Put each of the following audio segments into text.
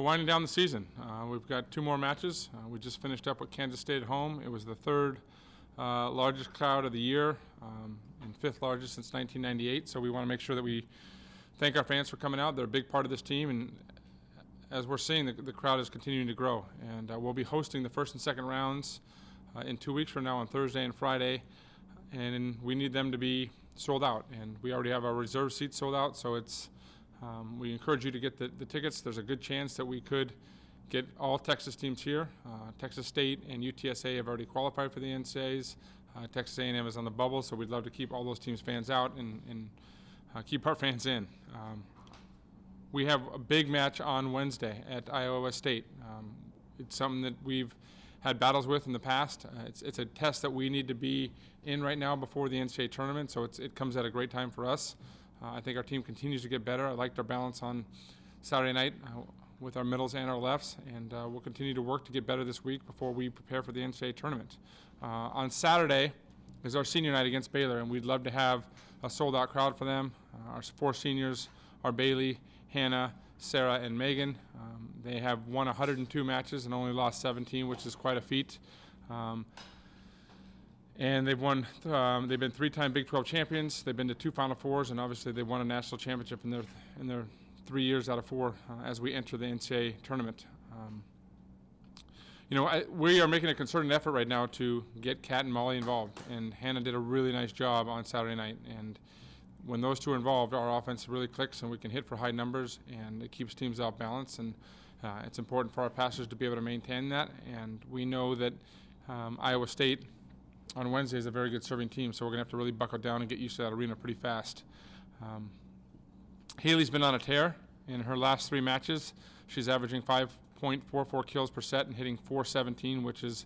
winding down the season. We've got 2 more matches. We just finished up with Kansas State at home. It was the 3rd largest crowd of the year and 5th largest since 1998. So we want to make sure that we thank our fans for coming out. They're a big part of this team, and as we're seeing, the crowd is continuing to grow. And we'll be hosting the first and second rounds in 2 weeks from now on Thursday and Friday, and we need them to be sold out. And we already have our reserve seats sold out, so it's we encourage you to get the tickets. There's a good chance that we could get all Texas teams here. Texas State and UTSA have already qualified for the NCAAs. Texas A&M is on the bubble, so we'd love to keep all those teams' fans out and keep our fans in. We have a big match on Wednesday at Iowa State. It's something that we've had battles with in the past. It's a test that we need to be in right now before the NCAA tournament, so it comes at a great time for us. I think our team continues to get better. I liked our balance on Saturday night with our middles and our lefts, and we'll continue to work to get better this week before we prepare for the NCAA tournament. On Saturday is our senior night against Baylor, and we'd love to have a sold-out crowd for them. Our 4 seniors are Bailey, Hannah, Sarah, and Megan. They have won 102 matches and only lost 17, which is quite a feat. And they've won. They've been 3-time Big 12 champions. They've been to 2 Final Fours, and obviously they won a national championship in their 3 years out of 4 as we enter the NCAA tournament. We are making a concerted effort right now to get Kat and Molly involved, and Hannah did a really nice job on Saturday night. And when those 2 are involved, our offense really clicks, and we can hit for high numbers, and it keeps teams off balance. And it's important for our passers to be able to maintain that. And we know that Iowa State on Wednesday is a very good serving team, so we're going to have to really buckle down and get used to that arena pretty fast. Haley's been on a tear in her last 3 matches. She's averaging 5.44 kills per set and hitting .417, which is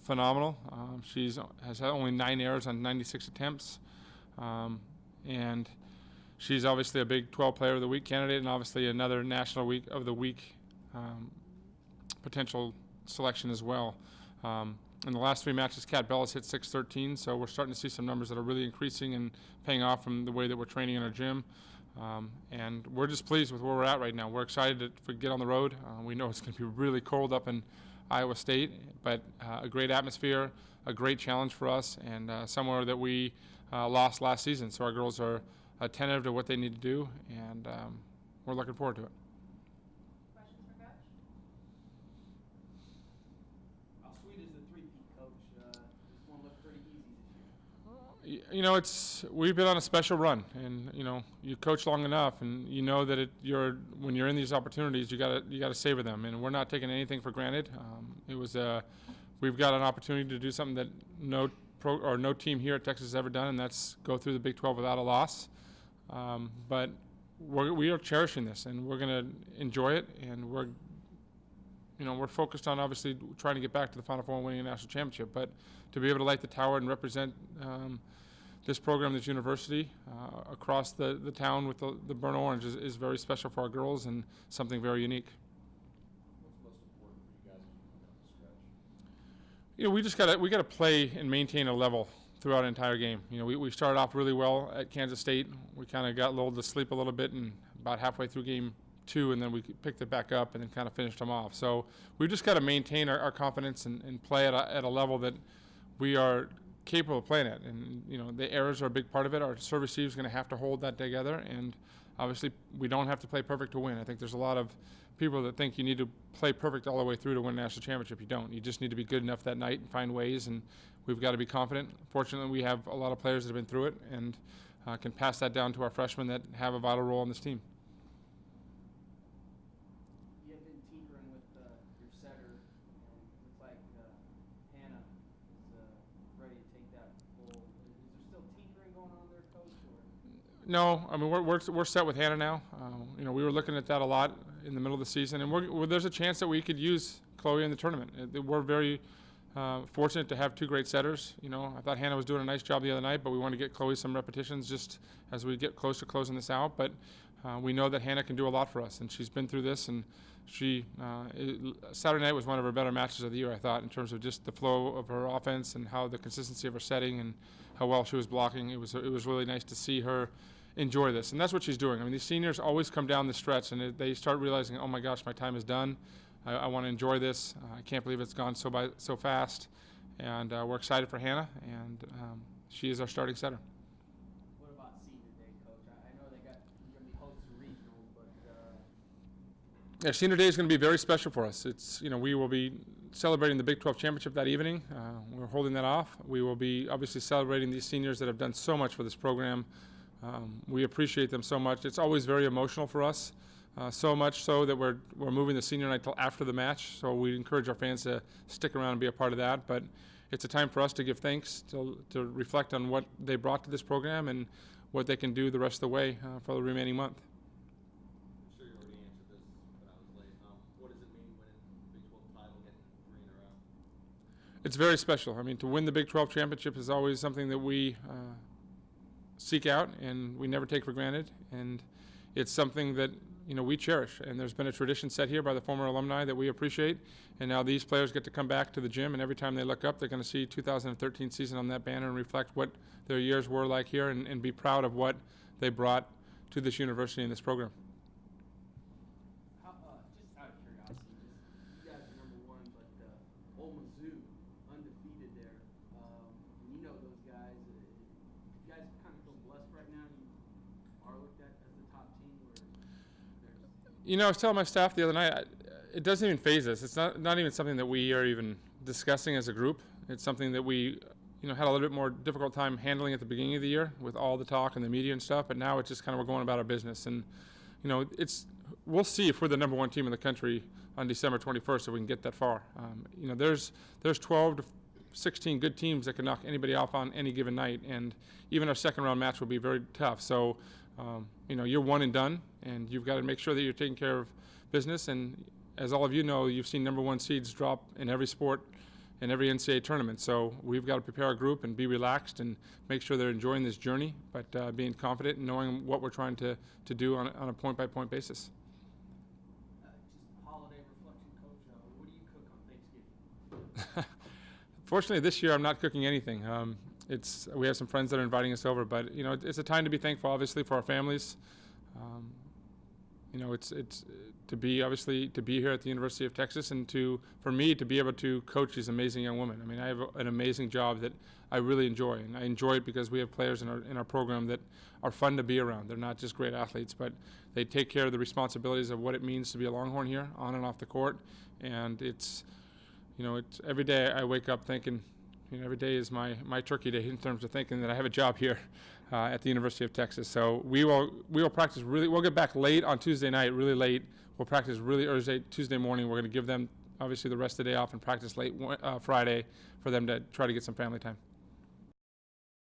phenomenal. Has had only 9 errors on 96 attempts, and she's obviously a Big 12 Player of the Week candidate, and obviously another National Week of the Week potential selection as well. In the last 3 matches, Kat Bellis hit .613, so we're starting to see some numbers that are really increasing and paying off from the way that we're training in our gym. And we're just pleased with where we're at right now. We're excited to get on the road. We know it's going to be really cold up in Iowa State, but a great atmosphere, a great challenge for us, and somewhere that we lost last season. So our girls are attentive to what they need to do, and we're looking forward to it. Questions for Coach? How sweet is the three-peat, Coach? This one looked pretty easy this year. We've been on a special run, and you coach long enough, and you know that when you're in these opportunities, you gotta savor them, and we're not taking anything for granted. We've got an opportunity to do something that no team here at Texas has ever done, and that's go through the Big 12 without a loss. But we are cherishing this, and we're going to enjoy it, and we're focused on obviously trying to get back to the Final Four and winning a national championship. But to be able to light the tower and represent this program, this university, across the town with the burnt orange is very special for our girls and something very unique. What's most important for you guys as you come down the stretch? We gotta play and maintain a level throughout an entire game. We started off really well at Kansas State. We kind of got lulled to sleep a little bit, and about halfway through game 2, and then we picked it back up and then kind of finished them off. So we've just got to maintain our confidence and play at a level that we are capable of playing at. And the errors are a big part of it. Our serve receive is going to have to hold that together, and obviously we don't have to play perfect to win. I think there's a lot of people that think you need to play perfect all the way through to win a national championship. You don't. You just need to be good enough that night and find ways, and we've got to be confident. Fortunately, we have a lot of players that have been through it and can pass that down to our freshmen that have a vital role on this team. You have been tinkering with your setter, and it looks like Hannah is ready to take that role. Is there still tinkering going on there, Coach? No, I mean we're set with Hannah now. We were looking at that a lot in the middle of the season, and there's a chance that we could use Chloe in the tournament. We're very fortunate to have 2 great setters. I thought Hannah was doing a nice job the other night, but we want to get Chloe some repetitions just as we get close to closing this out. But we know that Hannah can do a lot for us, and she's been through this, and Saturday night was one of her better matches of the year, I thought, in terms of just the flow of her offense and how the consistency of her setting and how well she was blocking. It was really nice to see her enjoy this. And that's what she's doing. I mean, these seniors always come down the stretch and they start realizing, oh my gosh, my time is done. I want to enjoy this. I can't believe it's gone so fast. And we're excited for Hannah, and she is our starting setter. What about senior day, Coach? I know you're going to be hosting regionals, but Yeah, senior day is going to be very special for us. It's, we will be celebrating the Big 12 championship that evening. We're holding that off. We will be obviously celebrating these seniors that have done so much for this program. We appreciate them so much. It's always very emotional for us, so much so that we're moving the senior night till after the match. So we encourage our fans to stick around and be a part of that. But it's a time for us to give thanks, to reflect on what they brought to this program and what they can do the rest of the way for the remaining month. I'm sure you already answered this, but I was late. What does it mean winning Big 12 title, getting 3 in a row? It's very special. I mean, to win the Big 12 championship is always something that we seek out and we never take for granted. And it's something that we cherish. And there's been a tradition set here by the former alumni that we appreciate. And now these players get to come back to the gym, and every time they look up, they're going to see 2013 season on that banner and reflect what their years were like here and be proud of what they brought to this university and this program. how, just out of curiosity, you guys are #1, but Ole Mizzou, undefeated there. You know those guys. You guys kind of feel blessed right now. You are looked at as the top team, or there's I was telling my staff the other night, it doesn't even faze us. It's not even something that we are even discussing as a group. It's something that we, had a little bit more difficult time handling at the beginning of the year with all the talk and the media and stuff. But now it's just kind of we're going about our business, and we'll see if we're the #1 team in the country on December 21st if we can get that far. There's 12 to 16 good teams that can knock anybody off on any given night, and even our second round match will be very tough. So, you're one and done, and you've got to make sure that you're taking care of business. And as all of you know, you've seen #1 seeds drop in every sport, in every NCAA tournament. So we've got to prepare our group and be relaxed and make sure they're enjoying this journey, but being confident and knowing what we're trying to do on a point-by-point basis. just holiday reflection, Coach. What do you cook on Thanksgiving? Fortunately, this year I'm not cooking anything. We have some friends that are inviting us over, but it's a time to be thankful, obviously, for our families. It's to be here at the University of Texas, and for me to be able to coach these amazing young women. I mean, I have an amazing job that I really enjoy, and I enjoy it because we have players in our program that are fun to be around. They're not just great athletes, but they take care of the responsibilities of what it means to be a Longhorn here, on and off the court. And it's every day I wake up thinking, every day is my turkey day in terms of thinking that I have a job here at the University of Texas. So we will practice we'll get back late on Tuesday night, really late. We'll practice really early Tuesday morning. We're going to give them obviously the rest of the day off and practice late Friday for them to try to get some family time.